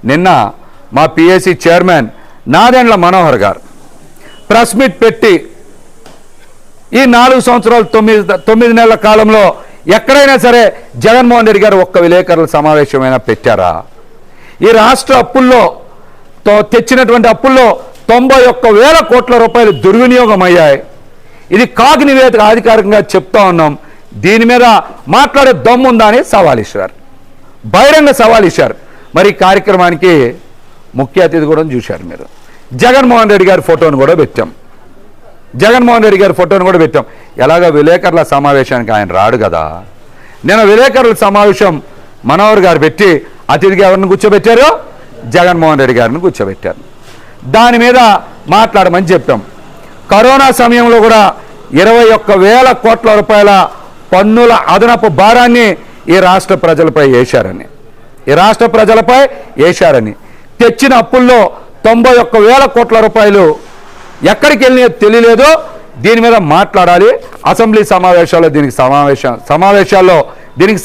నిన్న మా PSC chairman Nadendla Manohar గారు ప్రెస్ మీట్ పెట్టి ఈ 4 సంవత్సరాలు 9 నెలల కాలంలో ఎక్కడైనా సరే జగన్మోహన్ రెడ్డి గారు ఒక్క విలేకరుల సమావేశమైనా పెట్టారా? ఈ రాష్ట్ర అప్పుల్లో తెచ్చినటువంటి అప్పుల్లో 91,000 కోట్ల రూపాయలు దుర్వినియోగం అయ్యాయి. ఇది కాగ్ నివేదిక అధికారికంగా చెప్తా ఉన్నాం. దీని మీద మాట్లాడే దమ్ముందా అని సవాల్ ఇచ్చారు, బహిరంగ సవాల్ ఇచ్చారు. మరి ఈ కార్యక్రమానికి ముఖ్య అతిథి కూడా చూశారు మీరు. జగన్మోహన్ రెడ్డి గారి ఫోటోను కూడా పెట్టాం. ఎలాగ విలేకరుల సమావేశానికి ఆయన రాడు కదా. నేను విలేకరుల సమావేశం మనోహర్ గారు పెట్టి అతిథిగా ఎవరిని కూర్చోబెట్టారు? జగన్మోహన్ రెడ్డి గారిని కూర్చోబెట్టారు. దాని మీద మాట్లాడమని చెప్పాం. కరోనా సమయంలో కూడా 21,000 కోట్ల రూపాయల పన్నుల అదనపు భారాన్ని ఈ రాష్ట్ర ప్రజలపై వేశారని తెచ్చిన అప్పుల్లో 91,000 కోట్ల రూపాయలు ఎక్కడికి వెళ్ళినా తెలియలేదో దీని మీద మాట్లాడాలి. అసెంబ్లీ సమావేశాల్లో దీనికి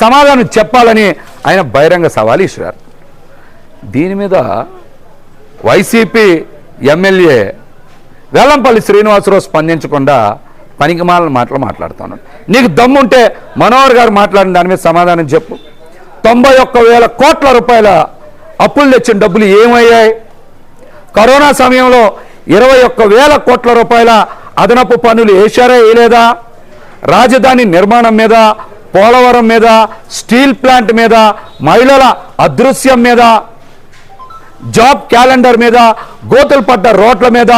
సమాధానం చెప్పాలని ఆయన బహిరంగ సవాల్ ఇచ్చారు. దీని మీద వైసీపీ ఎమ్మెల్యే వెల్లంపల్లి శ్రీనివాసరావు స్పందించకుండా పనికిమాలిన మాటలు మాట్లాడుతున్నాడు. నీకు దమ్ముంటే మనోహర్ గారు మాట్లాడిన దాని మీద సమాధానం చెప్పు. 91,000 కోట్ల రూపాయల అప్పులు తెచ్చిన డబ్బులు ఏమయ్యాయి? కరోనా సమయంలో 21,000 కోట్ల రూపాయల అదనపు పన్నులు వేశారా వేయలేదా? రాజధాని నిర్మాణం మీద, పోలవరం మీద, స్టీల్ ప్లాంట్ మీద, మహిళల అదృశ్యం మీద, జాబ్ క్యాలెండర్ మీద, గోతులు పడ్డ రోడ్ల మీద,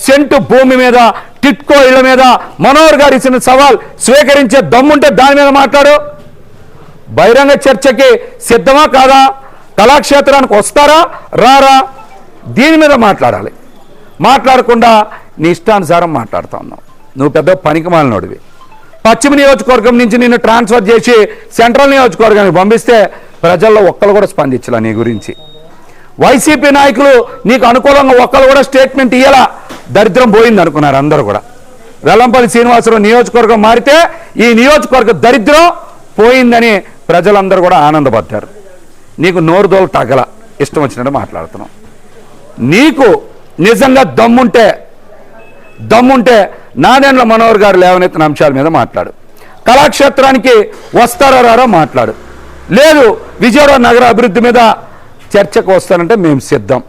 సెంటు భూమి మీద, టిట్కో ఇళ్ల మీద మనోహర్ గారు ఇచ్చిన సవాల్ స్వీకరించే దమ్ముంటే దాని మీద మాట్లాడు. బహిరంగ చర్చకి సిద్ధమా కాదా? కళాక్షేత్రానికి వస్తారా రారా? దీని మీద మాట్లాడాలి. మాట్లాడకుండా నీ ఇష్టానుసారం మాట్లాడుతూ ఉన్నావు. నువ్వు పెద్ద పనికిమాలినోడివి. పశ్చిమ నియోజకవర్గం నుంచి నిన్ను ట్రాన్స్ఫర్ చేసి సెంట్రల్ నియోజకవర్గానికి పంపిస్తే ప్రజల్లో ఒక్కరు కూడా స్పందించాల నీ గురించి. వైసీపీ నాయకులు నీకు అనుకూలంగా ఒక్కరు కూడా స్టేట్మెంట్ ఇయ్యాల. దరిద్రం పోయింది అనుకున్నారు అందరూ కూడా. వెల్లంపల్లి శ్రీనివాసరావు నియోజకవర్గం మారితే ఈ నియోజకవర్గ దరిద్రం పోయిందని ప్రజలందరూ కూడా ఆనందపడ్డారు. నీకు నోరు దోలు తగల, ఇష్టం వచ్చినట్టు మాట్లాడుతున్నావు. నీకు నిజంగా దమ్ముంటే నాదెండ్ల మనోహర్ గారు లేవనెత్తిన అంశాల మీద మాట్లాడు. కళాక్షేత్రానికి వస్తారా రారా మాట్లాడు. లేదు విజయవాడ నగర అభివృద్ధి మీద చర్చకు వస్తానంటే మేము సిద్ధం.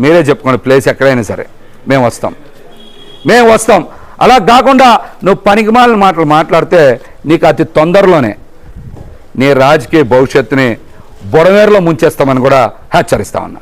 మీరే చెప్పుకోండి, ప్లేస్ ఎక్కడైనా సరే మేము వస్తాం. అలా కాకుండా నువ్వు పనికిమాలిన మాటలు మాట్లాడితే నీకు అతి తొందరలోనే నీ రాజకీయ భవిష్యత్తుని బుడమేరులో ముంచేస్తామని కూడా హెచ్చరిస్తా ఉన్నా.